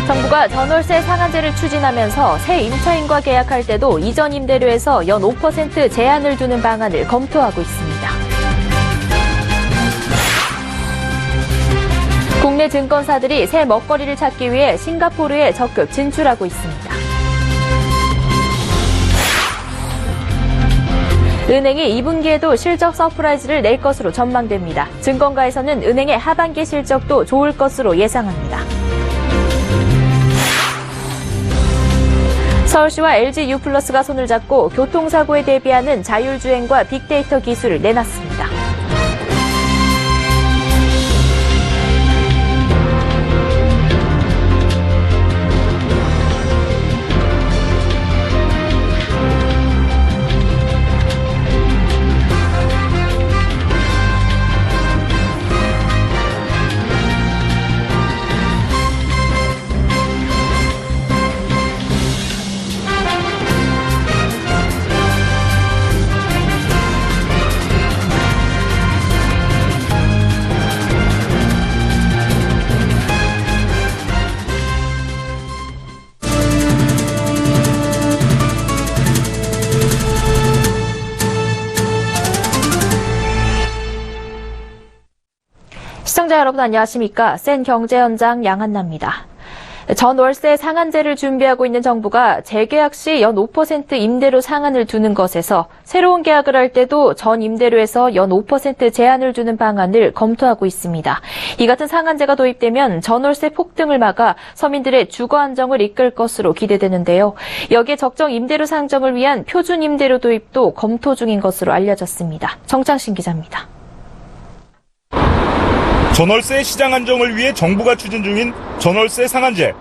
정부가 전월세 상한제를 추진하면서 새 임차인과 계약할 때도 이전 임대료에서 연 5% 제한을 두는 방안을 검토하고 있습니다. 국내 증권사들이 새 먹거리를 찾기 위해 싱가포르에 적극 진출하고 있습니다. 은행이 2분기에도 실적 서프라이즈를 낼 것으로 전망됩니다. 증권가에서는 은행의 하반기 실적도 좋을 것으로 예상합니다. 서울시와 LG U+가 손을 잡고 교통사고에 대비하는 자율주행과 빅데이터 기술을 내놨습니다. 시청자 여러분 안녕하십니까? 센 경제현장 양한나입니다. 전월세 상한제를 준비하고 있는 정부가 재계약 시 연 5% 임대료 상한을 두는 것에서 새로운 계약을 할 때도 전 임대료에서 연 5% 제한을 두는 방안을 검토하고 있습니다. 이 같은 상한제가 도입되면 전월세 폭등을 막아 서민들의 주거 안정을 이끌 것으로 기대되는데요. 여기에 적정 임대료 상정을 위한 표준 임대료 도입도 검토 중인 것으로 알려졌습니다. 정창신 기자입니다. 전월세 시장 안정을 위해 정부가 추진 중인 전월세 상한제.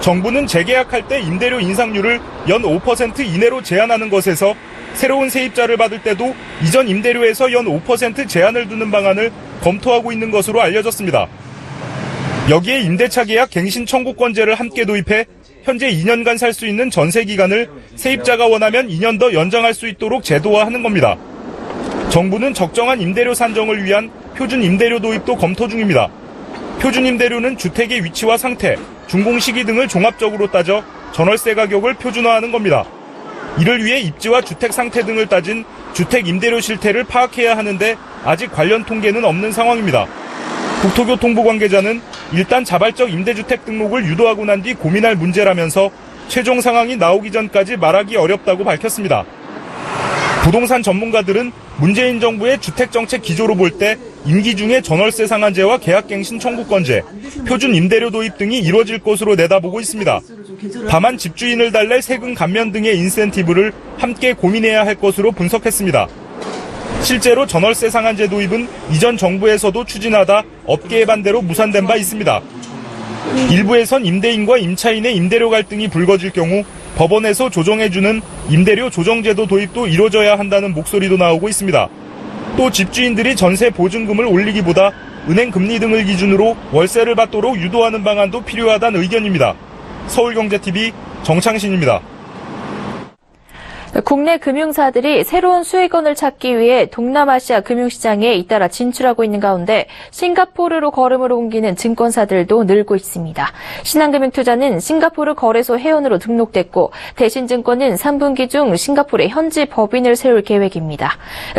정부는 재계약할 때 임대료 인상률을 연 5% 이내로 제한하는 것에서 새로운 세입자를 받을 때도 이전 임대료에서 연 5% 제한을 두는 방안을 검토하고 있는 것으로 알려졌습니다. 여기에 임대차 계약 갱신 청구권제를 함께 도입해 현재 2년간 살 수 있는 전세 기간을 세입자가 원하면 2년 더 연장할 수 있도록 제도화하는 겁니다. 정부는 적정한 임대료 산정을 위한 표준 임대료 도입도 검토 중입니다. 표준 임대료는 주택의 위치와 상태, 준공 시기 등을 종합적으로 따져 전월세 가격을 표준화하는 겁니다. 이를 위해 입지와 주택 상태 등을 따진 주택 임대료 실태를 파악해야 하는데 아직 관련 통계는 없는 상황입니다. 국토교통부 관계자는 일단 자발적 임대주택 등록을 유도하고 난 뒤 고민할 문제라면서 최종 상황이 나오기 전까지 말하기 어렵다고 밝혔습니다. 부동산 전문가들은 문재인 정부의 주택정책 기조로 볼 때 임기 중에 전월세 상한제와 계약갱신 청구권제, 표준 임대료 도입 등이 이뤄질 것으로 내다보고 있습니다. 다만 집주인을 달랠 세금 감면 등의 인센티브를 함께 고민해야 할 것으로 분석했습니다. 실제로 전월세 상한제 도입은 이전 정부에서도 추진하다 업계의 반대로 무산된 바 있습니다. 일부에선 임대인과 임차인의 임대료 갈등이 불거질 경우 법원에서 조정해주는 임대료 조정제도 도입도 이루어져야 한다는 목소리도 나오고 있습니다. 또 집주인들이 전세 보증금을 올리기보다 은행 금리 등을 기준으로 월세를 받도록 유도하는 방안도 필요하다는 의견입니다. 서울경제TV 정창신입니다. 국내 금융사들이 새로운 수익원을 찾기 위해 동남아시아 금융시장에 잇따라 진출하고 있는 가운데 싱가포르로 걸음을 옮기는 증권사들도 늘고 있습니다. 신한금융투자는 싱가포르 거래소 회원으로 등록됐고 대신증권은 3분기 중 싱가포르에 현지 법인을 세울 계획입니다.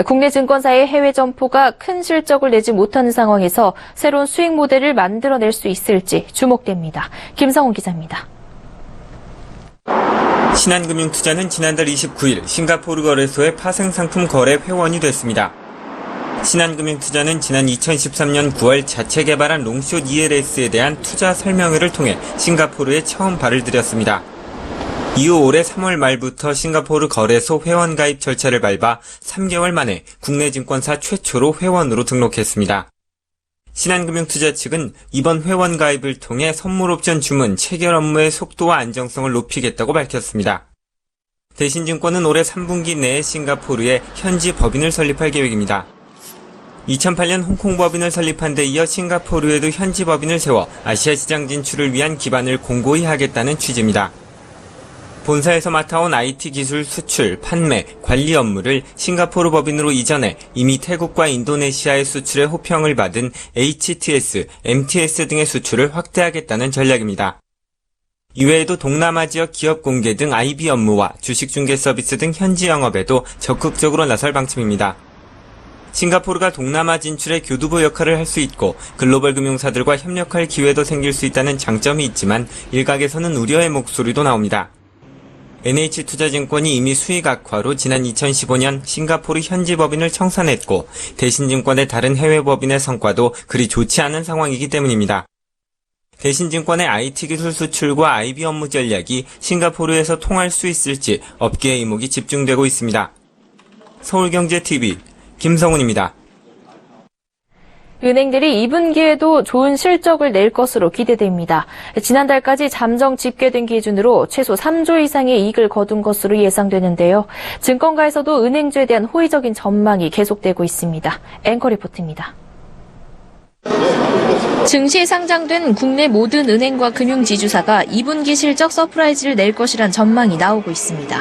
국내 증권사의 해외 점포가 큰 실적을 내지 못하는 상황에서 새로운 수익 모델을 만들어낼 수 있을지 주목됩니다. 김성훈 기자입니다. 신한금융투자는 지난달 29일 싱가포르 거래소의 파생상품 거래 회원이 됐습니다. 신한금융투자는 지난 2013년 9월 자체 개발한 롱숏 ELS에 대한 투자 설명회를 통해 싱가포르에 처음 발을 들였습니다. 이후 올해 3월 말부터 싱가포르 거래소 회원 가입 절차를 밟아 3개월 만에 국내 증권사 최초로 회원으로 등록했습니다. 신한금융투자 측은 이번 회원 가입을 통해 선물옵션 주문 체결 업무의 속도와 안정성을 높이겠다고 밝혔습니다. 대신증권은 올해 3분기 내에 싱가포르에 현지 법인을 설립할 계획입니다. 2008년 홍콩 법인을 설립한 데 이어 싱가포르에도 현지 법인을 세워 아시아 시장 진출을 위한 기반을 공고히 하겠다는 취지입니다. 본사에서 맡아온 IT 기술 수출, 판매, 관리 업무를 싱가포르 법인으로 이전해 이미 태국과 인도네시아의 수출에 호평을 받은 HTS, MTS 등의 수출을 확대하겠다는 전략입니다. 이외에도 동남아 지역 기업 공개 등 IB 업무와 주식 중개 서비스 등 현지 영업에도 적극적으로 나설 방침입니다. 싱가포르가 동남아 진출의 교두보 역할을 할 수 있고 글로벌 금융사들과 협력할 기회도 생길 수 있다는 장점이 있지만 일각에서는 우려의 목소리도 나옵니다. NH투자증권이 이미 수익 악화로 지난 2015년 싱가포르 현지 법인을 청산했고 대신증권의 다른 해외 법인의 성과도 그리 좋지 않은 상황이기 때문입니다. 대신증권의 IT 기술 수출과 IB 업무 전략이 싱가포르에서 통할 수 있을지 업계의 이목이 집중되고 있습니다. 서울경제TV 김성훈입니다. 은행들이 2분기에도 좋은 실적을 낼 것으로 기대됩니다. 지난달까지 잠정 집계된 기준으로 최소 3조 이상의 이익을 거둔 것으로 예상되는데요. 증권가에서도 은행주에 대한 호의적인 전망이 계속되고 있습니다. 앵커 리포트입니다. 증시에 상장된 국내 모든 은행과 금융지주사가 2분기 실적 서프라이즈를 낼 것이란 전망이 나오고 있습니다.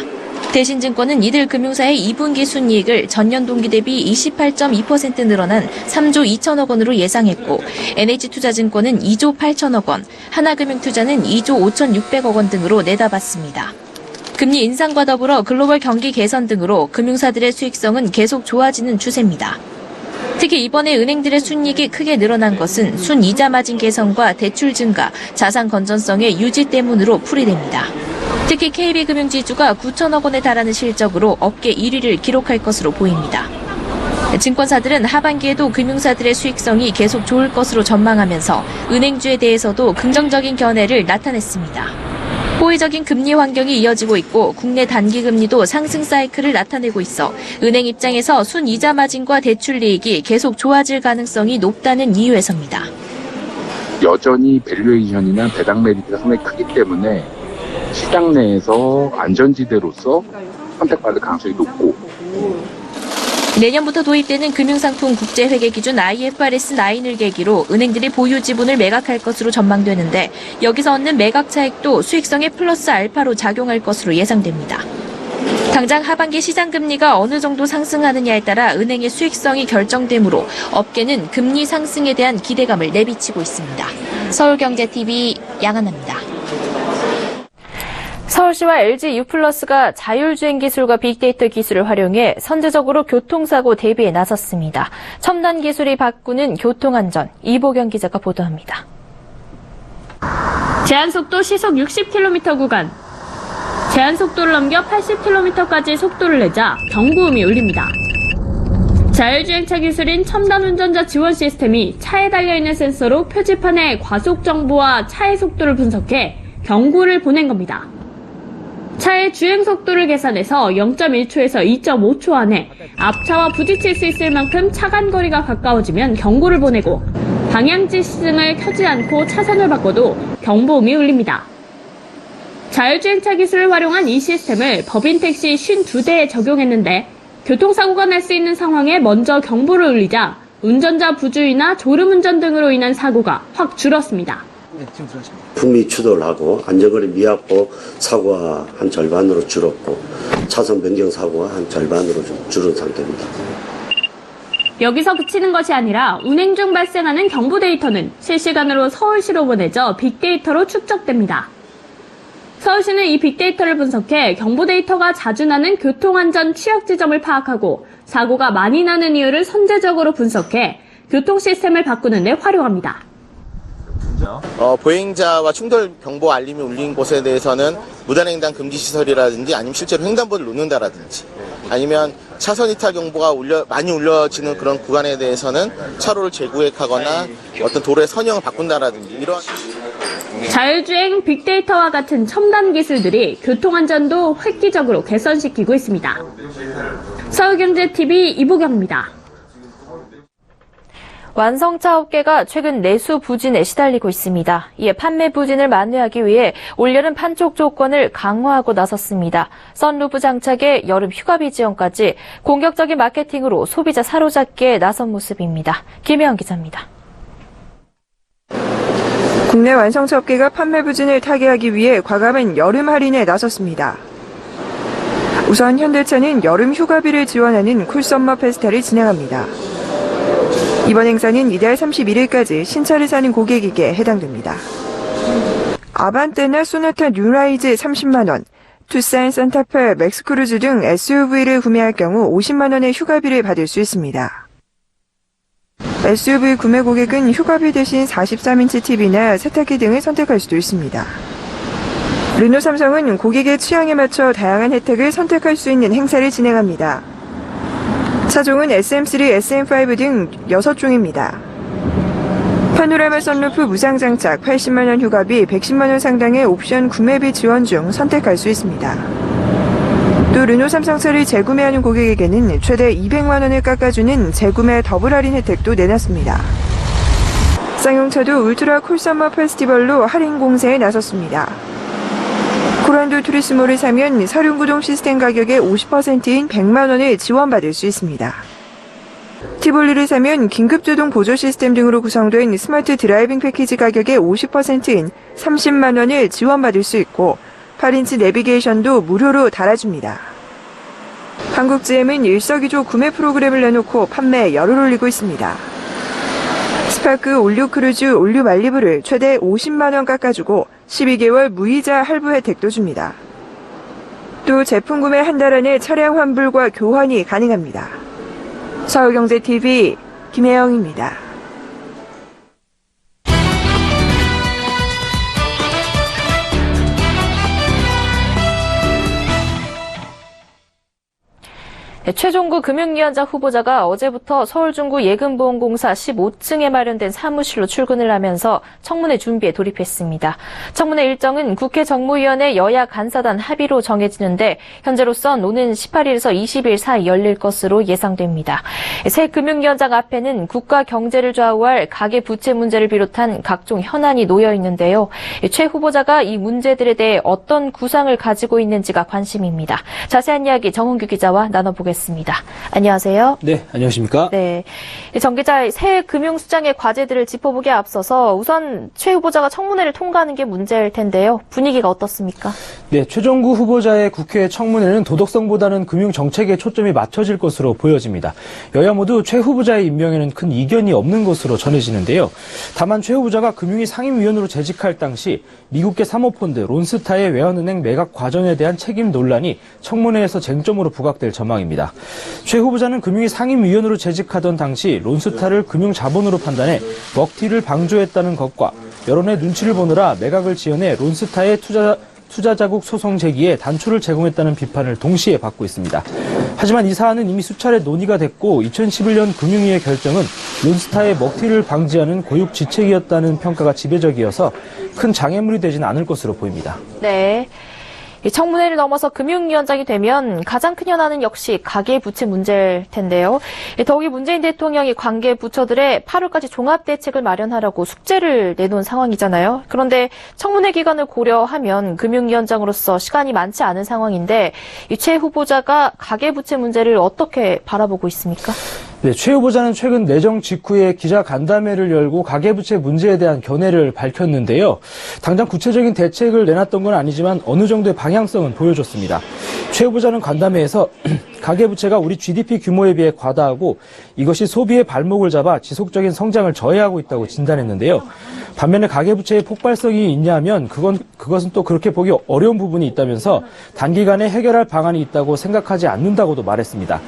대신증권은 이들 금융사의 2분기 순이익을 전년 동기 대비 28.2% 늘어난 3조 2천억 원으로 예상했고 NH투자증권은 2조 8천억 원, 하나금융투자는 2조 5,600억 원 등으로 내다봤습니다. 금리 인상과 더불어 글로벌 경기 개선 등으로 금융사들의 수익성은 계속 좋아지는 추세입니다. 특히 이번에 은행들의 순이익이 크게 늘어난 것은 순이자 마진 개선과 대출 증가, 자산 건전성의 유지 때문으로 풀이됩니다. 특히 KB금융지주가 9천억 원에 달하는 실적으로 업계 1위를 기록할 것으로 보입니다. 증권사들은 하반기에도 금융사들의 수익성이 계속 좋을 것으로 전망하면서 은행주에 대해서도 긍정적인 견해를 나타냈습니다. 호의적인 금리 환경이 이어지고 있고 국내 단기금리도 상승 사이클을 나타내고 있어 은행 입장에서 순이자 마진과 대출 이익이 계속 좋아질 가능성이 높다는 이유에서입니다. 여전히 밸류에이션이나 배당 메리트가 상당히 크기 때문에 시장 내에서 안전지대로서 선택받을 가능성이 높고 내년부터 도입되는 금융상품 국제회계기준 IFRS 9을 계기로 은행들이 보유 지분을 매각할 것으로 전망되는데 여기서 얻는 매각 차익도 수익성의 플러스 알파로 작용할 것으로 예상됩니다. 당장 하반기 시장 금리가 어느 정도 상승하느냐에 따라 은행의 수익성이 결정되므로 업계는 금리 상승에 대한 기대감을 내비치고 있습니다. 서울경제TV 양한나입니다. 서울시와 LG U+가 자율주행 기술과 빅데이터 기술을 활용해 선제적으로 교통사고 대비에 나섰습니다. 첨단 기술이 바꾸는 교통안전, 이보경 기자가 보도합니다. 제한속도 시속 60km 구간, 제한속도를 넘겨 80km까지 속도를 내자 경고음이 울립니다. 자율주행차 기술인 첨단 운전자 지원 시스템이 차에 달려있는 센서로 표지판의 과속 정보와 차의 속도를 분석해 경고를 보낸 겁니다. 차의 주행 속도를 계산해서 0.1초에서 2.5초 안에 앞차와 부딪힐 수 있을 만큼 차간 거리가 가까워지면 경고를 보내고 방향지시등을 켜지 않고 차선을 바꿔도 경보음이 울립니다. 자율주행차 기술을 활용한 이 시스템을 법인 택시 52대에 적용했는데 교통사고가 날 수 있는 상황에 먼저 경보를 울리자 운전자 부주의나 졸음운전 등으로 인한 사고가 확 줄었습니다. 품위 추돌을 하고 안전거리 미확보 사고가 한 절반으로 줄었고 차선 변경 사고가 한 절반으로 줄은 상태입니다. 여기서 그치는 것이 아니라 운행 중 발생하는 경보 데이터는 실시간으로 서울시로 보내져 빅데이터로 축적됩니다. 서울시는 이 빅데이터를 분석해 경보 데이터가 자주 나는 교통안전 취약 지점을 파악하고 사고가 많이 나는 이유를 선제적으로 분석해 교통 시스템을 바꾸는 데 활용합니다. 보행자와 충돌 경보 알림이 울린 곳에 대해서는 무단횡단 금지 시설이라든지 아니면 실제로 횡단보도를 놓는다라든지 아니면 차선 이탈 경보가 많이 울려지는 그런 구간에 대해서는 차로를 재구획하거나 어떤 도로의 선형을 바꾼다라든지 이런 자율주행 빅데이터와 같은 첨단 기술들이 교통안전도 획기적으로 개선시키고 있습니다. 서울경제TV 이보경입니다. 완성차 업계가 최근 내수 부진에 시달리고 있습니다. 이에 판매 부진을 만회하기 위해 올여름 판촉 조건을 강화하고 나섰습니다. 선루프 장착에 여름 휴가비 지원까지 공격적인 마케팅으로 소비자 사로잡기에 나선 모습입니다. 김혜영 기자입니다. 국내 완성차 업계가 판매 부진을 타개하기 위해 과감한 여름 할인에 나섰습니다. 우선 현대차는 여름 휴가비를 지원하는 쿨썸머 페스타를 진행합니다. 이번 행사는 이달 31일까지 신차를 사는 고객에게 해당됩니다. 아반떼나 소나타 뉴라이즈 30만 원, 투싼 산타페, 맥스크루즈 등 SUV를 구매할 경우 50만 원의 휴가비를 받을 수 있습니다. SUV 구매 고객은 휴가비 대신 43인치 TV나 세탁기 등을 선택할 수도 있습니다. 르노 삼성은 고객의 취향에 맞춰 다양한 혜택을 선택할 수 있는 행사를 진행합니다. 차종은 SM3, SM5 등 6종입니다. 파노라마 선루프 무상 장착 80만 원 휴가비 110만 원 상당의 옵션 구매비 지원 중 선택할 수 있습니다. 또 르노 삼성차를 재구매하는 고객에게는 최대 200만 원을 깎아주는 재구매 더블 할인 혜택도 내놨습니다. 쌍용차도 울트라 쿨썸머 페스티벌로 할인 공세에 나섰습니다. 코란도 투리스모를 사면 사륜구동 시스템 가격의 50%인 100만 원을 지원받을 수 있습니다. 티볼리를 사면 긴급조동 보조 시스템 등으로 구성된 스마트 드라이빙 패키지 가격의 50%인 30만 원을 지원받을 수 있고 8인치 내비게이션도 무료로 달아줍니다. 한국GM은 일석이조 구매 프로그램을 내놓고 판매에 열을 올리고 있습니다. 스파크 올류 크루즈 올류 말리부를 최대 50만 원 깎아주고 12개월 무이자 할부 혜택도 줍니다. 또 제품 구매 한 달 안에 차량 환불과 교환이 가능합니다. 서울경제TV 김혜영입니다. 최종구 금융위원장 후보자가 어제부터 서울중구 예금보험공사 15층에 마련된 사무실로 출근을 하면서 청문회 준비에 돌입했습니다. 청문회 일정은 국회 정무위원회 여야 간사단 합의로 정해지는데 현재로선 오는 18일에서 20일 사이 열릴 것으로 예상됩니다. 새 금융위원장 앞에는 국가 경제를 좌우할 가계부채 문제를 비롯한 각종 현안이 놓여 있는데요. 최 후보자가 이 문제들에 대해 어떤 구상을 가지고 있는지가 관심입니다. 자세한 이야기 정은규 기자와 나눠보겠습니다. 안녕하세요. 네, 안녕하십니까? 네. 정 기자, 새 금융수장의 과제들을 짚어보기에 앞서서 우선 최 후보자가 청문회를 통과하는 게 문제일 텐데요. 분위기가 어떻습니까? 네, 최종구 후보자의 국회 청문회는 도덕성보다는 금융정책에 초점이 맞춰질 것으로 보여집니다. 여야 모두 최 후보자의 임명에는 큰 이견이 없는 것으로 전해지는데요. 다만 최 후보자가 금융위 상임위원으로 재직할 당시 미국계 사모펀드 론스타의 외환은행 매각 과정에 대한 책임 논란이 청문회에서 쟁점으로 부각될 전망입니다. 최 후보자는 금융위 상임위원으로 재직하던 당시 론스타를 금융자본으로 판단해 먹튀를 방조했다는 것과 여론의 눈치를 보느라 매각을 지연해 론스타의 투자자국 소송 제기에 단초를 제공했다는 비판을 동시에 받고 있습니다. 하지만 이 사안은 이미 수차례 논의가 됐고 2011년 금융위의 결정은 론스타의 먹튀를 방지하는 고육지책이었다는 평가가 지배적이어서 큰 장애물이 되진 않을 것으로 보입니다. 네. 청문회를 넘어서 금융위원장이 되면 가장 큰 현안은 역시 가계부채 문제일 텐데요. 더욱이 문재인 대통령이 관계부처들의 8월까지 종합대책을 마련하라고 숙제를 내놓은 상황이잖아요. 그런데 청문회 기간을 고려하면 금융위원장으로서 시간이 많지 않은 상황인데 이 최 후보자가 가계부채 문제를 어떻게 바라보고 있습니까? 네, 최 후보자는 최근 내정 직후에 기자 간담회를 열고 가계부채 문제에 대한 견해를 밝혔는데요. 당장 구체적인 대책을 내놨던 건 아니지만 어느 정도의 방향성은 보여줬습니다. 최 후보자는 간담회에서 가계부채가 우리 GDP 규모에 비해 과다하고 이것이 소비의 발목을 잡아 지속적인 성장을 저해하고 있다고 진단했는데요. 반면에 가계부채의 폭발성이 있냐면 그것은 또 그렇게 보기 어려운 부분이 있다면서 단기간에 해결할 방안이 있다고 생각하지 않는다고도 말했습니다.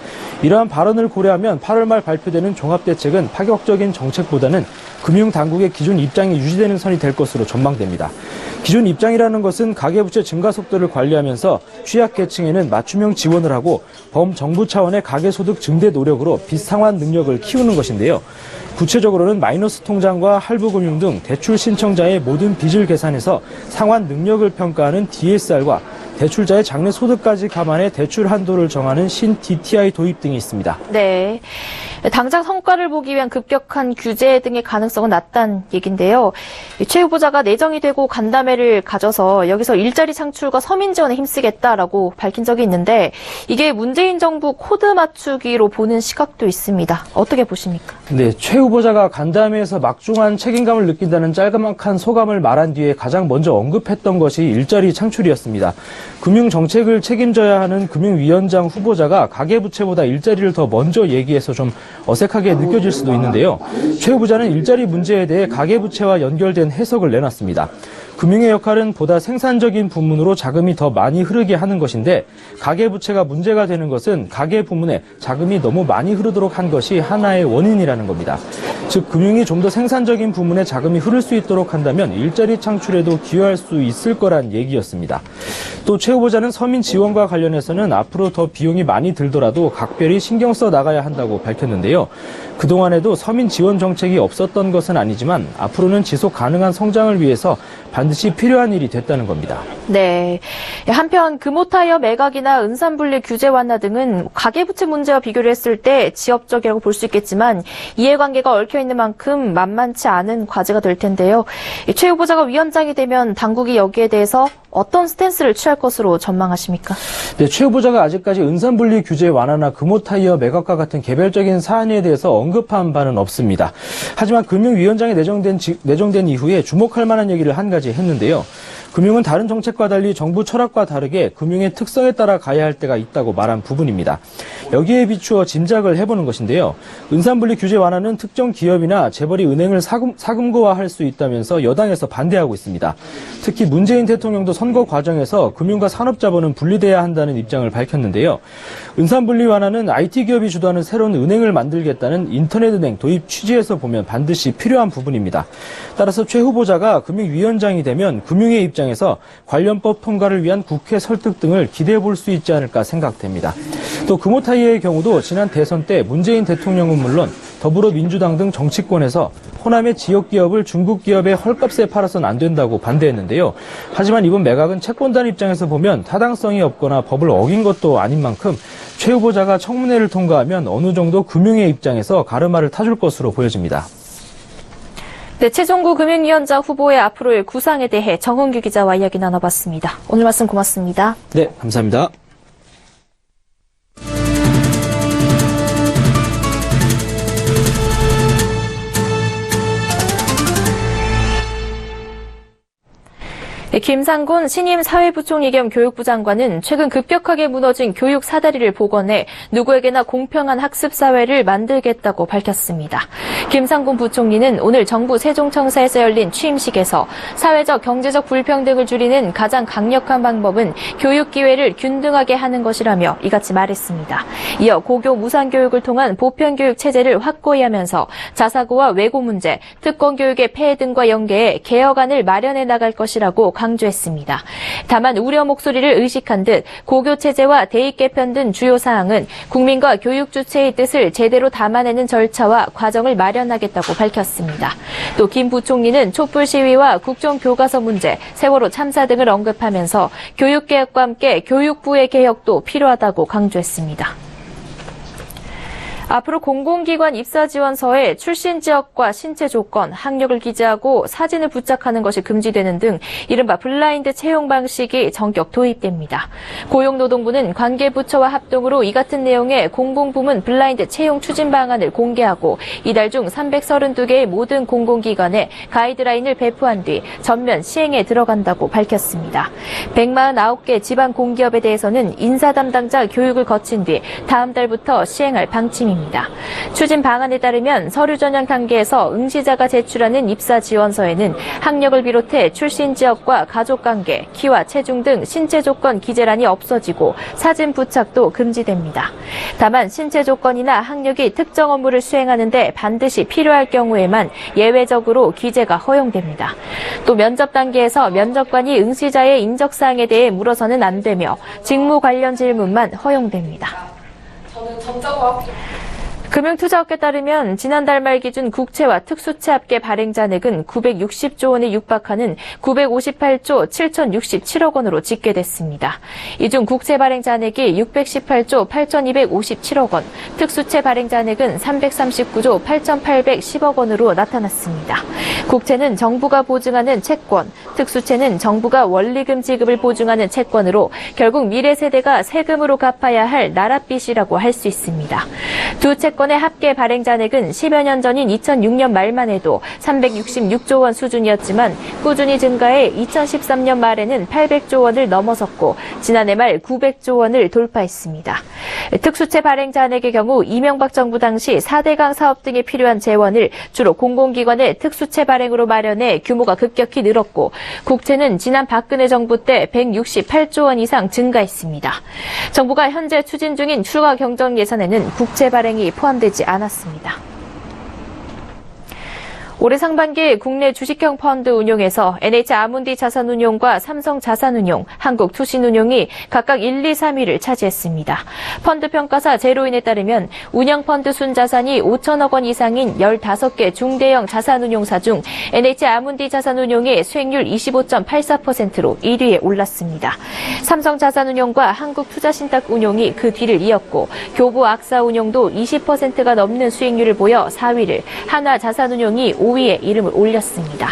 이러한 발언을 고려하면 8월 말 발표되는 종합대책은 파격적인 정책보다는 금융당국의 기존 입장이 유지되는 선이 될 것으로 전망됩니다. 기존 입장이라는 것은 가계부채 증가 속도를 관리하면서 취약계층에는 맞춤형 지원을 하고 범정부 차원의 가계소득 증대 노력으로 빚상환 능력을 키우는 것인데요. 구체적으로는 마이너스 통장과 할부금융 등 대출 신청자의 모든 빚을 계산해서 상환 능력을 평가하는 DSR과 대출자의 장래 소득까지 감안해 대출 한도를 정하는 신 DTI 도입 등이 있습니다. 네. 당장 성과를 보기 위한 급격한 규제 등의 가능성은 낮다는 얘기인데요. 최 후보자가 내정이 되고 간담회를 가져서 여기서 일자리 창출과 서민 지원에 힘쓰겠다라고 밝힌 적이 있는데 이게 문재인 정부 코드 맞추기로 보는 시각도 있습니다. 어떻게 보십니까? 네, 최 후보자가 간담회에서 막중한 책임감을 느낀다는 짤막한 소감을 말한 뒤에 가장 먼저 언급했던 것이 일자리 창출이었습니다. 금융정책을 책임져야 하는 금융위원장 후보자가 가계부채보다 일자리를 더 먼저 얘기해서 좀 어색하게 느껴질 수도 있는데요. 최 후보자는 일자리 문제에 대해 가계부채와 연결된 해석을 내놨습니다. 금융의 역할은 보다 생산적인 부문으로 자금이 더 많이 흐르게 하는 것인데 가계부채가 문제가 되는 것은 가계부문에 자금이 너무 많이 흐르도록 한 것이 하나의 원인이라는 겁니다. 즉 금융이 좀 더 생산적인 부문에 자금이 흐를 수 있도록 한다면 일자리 창출에도 기여할 수 있을 거란 얘기였습니다. 또 최 후보자는 서민 지원과 관련해서는 앞으로 더 비용이 많이 들더라도 각별히 신경 써 나가야 한다고 밝혔는데요. 그동안에도 서민 지원 정책이 없었던 것은 아니지만 앞으로는 지속 가능한 성장을 위해서 반드시 필요한 일이 됐다는 겁니다. 네. 한편 금호타이어 매각이나 은산분리 규제 완화 등은 가계부채 문제와 비교를 했을 때 지엽적이라고 볼 수 있겠지만 이해관계가 얽혀있는 만큼 만만치 않은 과제가 될 텐데요. 최 후보자가 위원장이 되면 당국이 여기에 대해서 어떤 스탠스를 취할 것으로 전망하십니까? 네, 최 후보자가 아직까지 은산분리 규제 완화나 금호타이어 매각과 같은 개별적인 사안에 대해서 언급한 바는 없습니다. 하지만 금융위원장에 내정된 이후에 주목할 만한 얘기를 한 가지 했는데요. 금융은 다른 정책과 달리 정부 철학과 다르게 금융의 특성에 따라 가야 할 때가 있다고 말한 부분입니다. 여기에 비추어 짐작을 해보는 것인데요. 은산분리 규제 완화는 특정 기업이나 재벌이 은행을 사금고화할 수 있다면서 여당에서 반대하고 있습니다. 특히 문재인 대통령도 선거 과정에서 금융과 산업자본은 분리돼야 한다는 입장을 밝혔는데요. 은산분리 완화는 IT 기업이 주도하는 새로운 은행을 만들겠다는 인터넷은행 도입 취지에서 보면 반드시 필요한 부분입니다. 따라서 최 후보자가 금융위원장이 되면 금융의 입장에서 관련법 통과를 위한 국회 설득 등을 기대해 볼 수 있지 않을까 생각됩니다. 또 금호타이어의 경우도 지난 대선 때 문재인 대통령은 물론 더불어민주당 등 정치권에서 호남의 지역기업을 중국기업에 헐값에 팔아서는 안 된다고 반대했는데요. 하지만 이번 매각은 채권단 입장에서 보면 타당성이 없거나 법을 어긴 것도 아닌 만큼 최 후보자가 청문회를 통과하면 어느 정도 금융의 입장에서 가르마를 타줄 것으로 보여집니다. 네, 최종구 금융위원장 후보의 앞으로의 구상에 대해 정은규 기자와 이야기 나눠봤습니다. 오늘 말씀 고맙습니다. 네, 감사합니다. 김상곤 신임 사회부총리 겸 교육부 장관은 최근 급격하게 무너진 교육 사다리를 복원해 누구에게나 공평한 학습 사회를 만들겠다고 밝혔습니다. 김상곤 부총리는 오늘 정부 세종청사에서 열린 취임식에서 사회적 경제적 불평등을 줄이는 가장 강력한 방법은 교육 기회를 균등하게 하는 것이라며 이같이 말했습니다. 이어 고교 무상교육을 통한 보편교육 체제를 확고히 하면서 자사고와 외고 문제, 특권교육의 폐해 등과 연계해 개혁안을 마련해 나갈 것이라고 강조했습니다. 다만 우려 목소리를 의식한 듯 고교체제와 대입 개편 등 주요 사항은 국민과 교육 주체의 뜻을 제대로 담아내는 절차와 과정을 마련하겠다고 밝혔습니다. 또 김 부총리는 촛불 시위와 국정교과서 문제, 세월호 참사 등을 언급하면서 교육개혁과 함께 교육부의 개혁도 필요하다고 강조했습니다. 앞으로 공공기관 입사지원서에 출신 지역과 신체 조건, 학력을 기재하고 사진을 부착하는 것이 금지되는 등 이른바 블라인드 채용 방식이 전격 도입됩니다. 고용노동부는 관계부처와 합동으로 이 같은 내용의 공공부문 블라인드 채용 추진 방안을 공개하고 이달 중 332개의 모든 공공기관에 가이드라인을 배포한 뒤 전면 시행에 들어간다고 밝혔습니다. 149개 지방 공기업에 대해서는 인사 담당자 교육을 거친 뒤 다음 달부터 시행할 방침입니다. 추진 방안에 따르면 서류 전형 단계에서 응시자가 제출하는 입사 지원서에는 학력을 비롯해 출신 지역과 가족관계, 키와 체중 등 신체 조건 기재란이 없어지고 사진 부착도 금지됩니다. 다만 신체 조건이나 학력이 특정 업무를 수행하는 데 반드시 필요할 경우에만 예외적으로 기재가 허용됩니다. 또 면접 단계에서 면접관이 응시자의 인적사항에 대해 물어서는 안 되며 직무 관련 질문만 허용됩니다. 금융투자업계에 따르면 지난달 말 기준 국채와 특수채 합계 발행 잔액은 960조 원에 육박하는 958조 7,067억 원으로 집계됐습니다. 이 중 국채 발행 잔액이 618조 8,257억 원, 특수채 발행 잔액은 339조 8,810억 원으로 나타났습니다. 국채는 정부가 보증하는 채권, 특수채는 정부가 원리금 지급을 보증하는 채권으로 결국 미래 세대가 세금으로 갚아야 할 나랏빚이라고 할 수 있습니다. 두 채권의 합계 발행 잔액은 10여 년 전인 2006년 말만 해도 366조 원 수준이었지만 꾸준히 증가해 2013년 말에는 800조 원을 넘어섰고 지난해 말 900조 원을 돌파했습니다. 특수채 발행 잔액의 경우 이명박 정부 당시 4대강 사업 등에 필요한 재원을 주로 공공기관의 특수채 발행으로 마련해 규모가 급격히 늘었고 국채는 지난 박근혜 정부 때 168조 원 이상 증가했습니다. 정부가 현재 추진 중인 추가 경정 예산에는 국채 발행이 포함되지 않았습니다. 올해 상반기 국내 주식형 펀드 운용에서 NH 아문디 자산운용과 삼성 자산운용, 한국투신운용이 각각 1, 2, 3위를 차지했습니다. 펀드 평가사 제로인에 따르면 운영 펀드 순자산이 5천억 원 이상인 15개 중대형 자산운용사 중 NH 아문디 자산운용의 수익률 25.84%로 1위에 올랐습니다. 삼성 자산운용과 한국투자신탁운용이 그 뒤를 이었고 교부 악사운용도 20%가 넘는 수익률을 보여 4위를, 한화자산운용이 5위에 이름을 올렸습니다.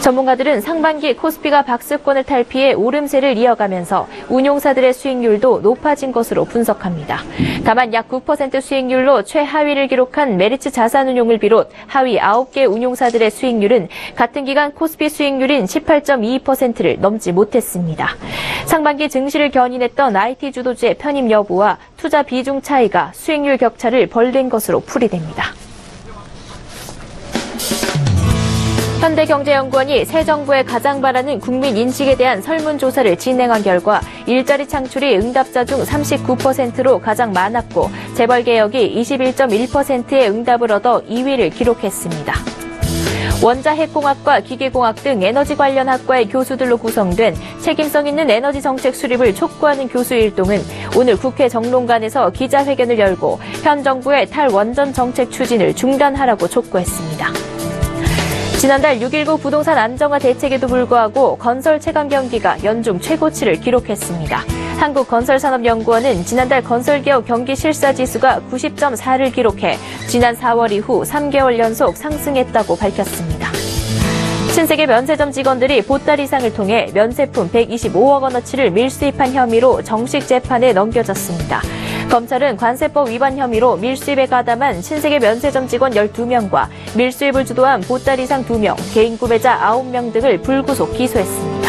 전문가들은 상반기 코스피가 박스권을 탈피해 오름세를 이어가면서 운용사들의 수익률도 높아진 것으로 분석합니다. 다만 약 9% 수익률로 최하위를 기록한 메리츠 자산운용을 비롯 하위 9개 운용사들의 수익률은 같은 기간 코스피 수익률인 18.22%를 넘지 못했습니다. 상반기 증시를 견인했던 IT 주도주의 편입 여부와 투자 비중 차이가 수익률 격차를 벌린 것으로 풀이됩니다. 현대경제연구원이 새 정부에 가장 바라는 국민 인식에 대한 설문조사를 진행한 결과 일자리 창출이 응답자 중 39%로 가장 많았고 재벌개혁이 21.1%의 응답을 얻어 2위를 기록했습니다. 원자핵공학과 기계공학 등 에너지 관련 학과의 교수들로 구성된 책임성 있는 에너지 정책 수립을 촉구하는 교수 일동은 오늘 국회 정론관에서 기자회견을 열고 현 정부의 탈원전 정책 추진을 중단하라고 촉구했습니다. 지난달 6.19 부동산 안정화 대책에도 불구하고 건설 체감 경기가 연중 최고치를 기록했습니다. 한국건설산업연구원은 지난달 건설기업 경기 실사지수가 90.4를 기록해 지난 4월 이후 3개월 연속 상승했다고 밝혔습니다. 신세계 면세점 직원들이 보따리상을 통해 면세품 125억 원어치를 밀수입한 혐의로 정식 재판에 넘겨졌습니다. 검찰은 관세법 위반 혐의로 밀수입에 가담한 신세계 면세점 직원 12명과 밀수입을 주도한 보따리상 2명, 개인 구매자 9명 등을 불구속 기소했습니다.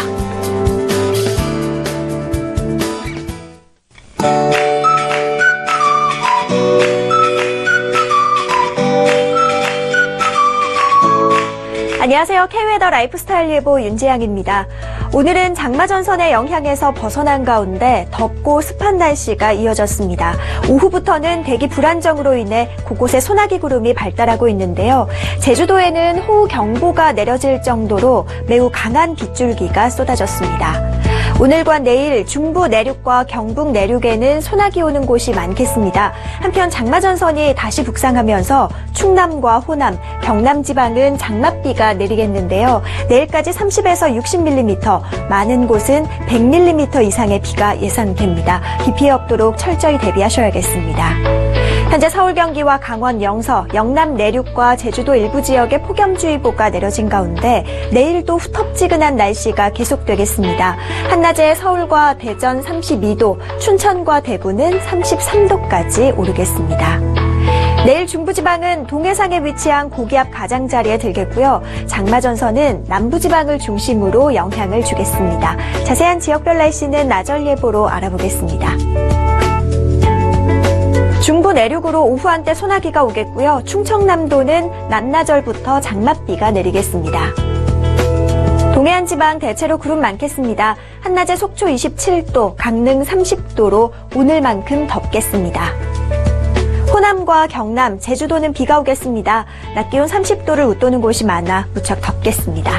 안녕하세요. K웨더 라이프스타일 예보 윤지향입니다. 오늘은 장마전선의 영향에서 벗어난 가운데 덥고 습한 날씨가 이어졌습니다. 오후부터는 대기 불안정으로 인해 곳곳에 소나기 구름이 발달하고 있는데요. 제주도에는 호우경보가 내려질 정도로 매우 강한 빗줄기가 쏟아졌습니다. 오늘과 내일 중부 내륙과 경북 내륙에는 소나기 오는 곳이 많겠습니다. 한편 장마전선이 다시 북상하면서 충남과 호남, 경남 지방은 장맛비가 내리겠는데요. 내일까지 30에서 60mm, 많은 곳은 100mm 이상의 비가 예상됩니다. 비 피해 없도록 철저히 대비하셔야겠습니다. 현재 서울, 경기와 강원, 영서, 영남 내륙과 제주도 일부 지역에 폭염주의보가 내려진 가운데 내일도 후텁지근한 날씨가 계속되겠습니다. 한낮에 서울과 대전 32도, 춘천과 대구는 33도까지 오르겠습니다. 내일 중부지방은 동해상에 위치한 고기압 가장자리에 들겠고요. 장마전선은 남부지방을 중심으로 영향을 주겠습니다. 자세한 지역별 날씨는 나절 예보로 알아보겠습니다. 중부 내륙으로 오후 한때 소나기가 오겠고요. 충청남도는 낮나절부터 장맛비가 내리겠습니다. 동해안 지방 대체로 구름 많겠습니다. 한낮에 속초 27도, 강릉 30도로 오늘만큼 덥겠습니다. 호남과 경남, 제주도는 비가 오겠습니다. 낮 기온 30도를 웃도는 곳이 많아 무척 덥겠습니다.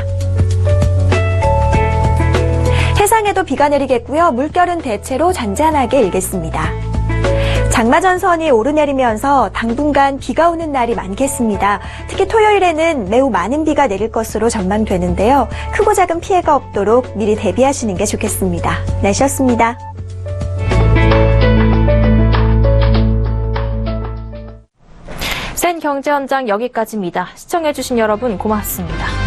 해상에도 비가 내리겠고요. 물결은 대체로 잔잔하게 일겠습니다. 장마전선이 오르내리면서 당분간 비가 오는 날이 많겠습니다. 특히 토요일에는 매우 많은 비가 내릴 것으로 전망되는데요. 크고 작은 피해가 없도록 미리 대비하시는 게 좋겠습니다. 날씨였습니다. 센 경제 현장 여기까지입니다. 시청해주신 여러분 고맙습니다.